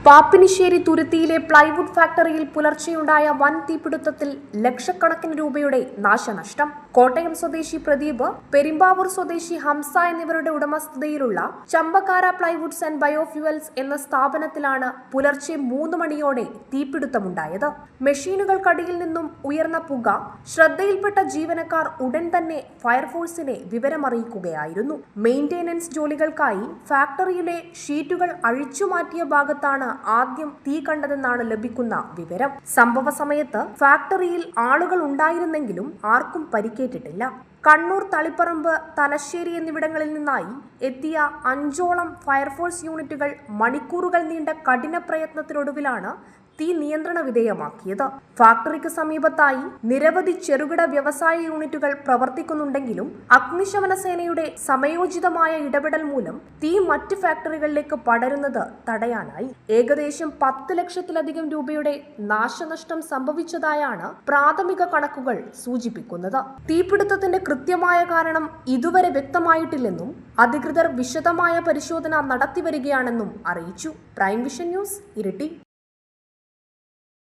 Pappinisseri തുരുത്തിയിലെ plywood ഫാക്ടറിയിൽ പുലർച്ചെയുണ്ടായ വൻ തീപിടുത്തത്തിൽ ലക്ഷക്കണക്കിന് രൂപയുടെ നാശനഷ്ടം. കോട്ടയം സ്വദേശി പ്രദീപ്, പെരുമ്പാവൂർ സ്വദേശി ഹംസ എന്നിവരുടെ ഉടമസ്ഥതയിലുള്ള ചമ്പക്കാര പ്ലൈവുഡ്സ് ആൻഡ് ബയോഫ്യൂവൽസ് എന്ന സ്ഥാപനത്തിലാണ് പുലർച്ചെ 3 മണിയോടെ തീപിടുത്തമുണ്ടായത്. മെഷീനുകൾക്കടിയിൽ നിന്നും ഉയർന്ന പുക ശ്രദ്ധയിൽപ്പെട്ട ജീവനക്കാർ ഉടൻ തന്നെ ഫയർഫോഴ്സിനെ വിവരമറിയിക്കുകയായിരുന്നു. മെയിന്റനൻസ് ജോലികൾക്കായി ഫാക്ടറിയിലെ ഷീറ്റുകൾ അഴിച്ചുമാറ്റിയ ഭാഗത്താണ് ആദ്യം തീ കണ്ടതെന്നാണ് ലഭിക്കുന്ന വിവരം. സംഭവ സമയത്ത് ഫാക്ടറിയിൽ ആളുകൾ ഉണ്ടായിരുന്നെങ്കിലും ആർക്കും പരിക്കേറ്റിട്ടില്ല. കണ്ണൂർ, തളിപ്പറമ്പ്, തലശ്ശേരി എന്നിവിടങ്ങളിൽ നിന്നായി എത്തിയ 5ഓളം ഫയർഫോഴ്സ് യൂണിറ്റുകൾ മണിക്കൂറുകൾ നീണ്ട കഠിന പ്രയത്നത്തിനൊടുവിലാണ് തീ നിയന്ത്രണ വിധേയമാക്കിയത്. ഫാക്ടറിക്ക് സമീപത്തായി നിരവധി ചെറുകിട വ്യവസായ യൂണിറ്റുകൾ പ്രവർത്തിക്കുന്നുണ്ടെങ്കിലും അഗ്നിശമന സേനയുടെ സമയോചിതമായ ഇടപെടൽ മൂലം തീ മറ്റ് ഫാക്ടറികളിലേക്ക് പടരുന്നത് തടയാനായി. ഏകദേശം 10 ലക്ഷത്തിലധികം രൂപയുടെ നാശനഷ്ടം സംഭവിച്ചതായാണ് പ്രാഥമിക കണക്കുകൾ സൂചിപ്പിക്കുന്നത്. തീപിടുത്തത്തിന്റെ കൃത്യമായ കാരണം ഇതുവരെ വ്യക്തമായിട്ടില്ലെന്നും അധികൃതർ വിശദമായ പരിശോധന നടത്തിവരികയാണെന്നും അറിയിച്ചു. Prime vision news, Iritty.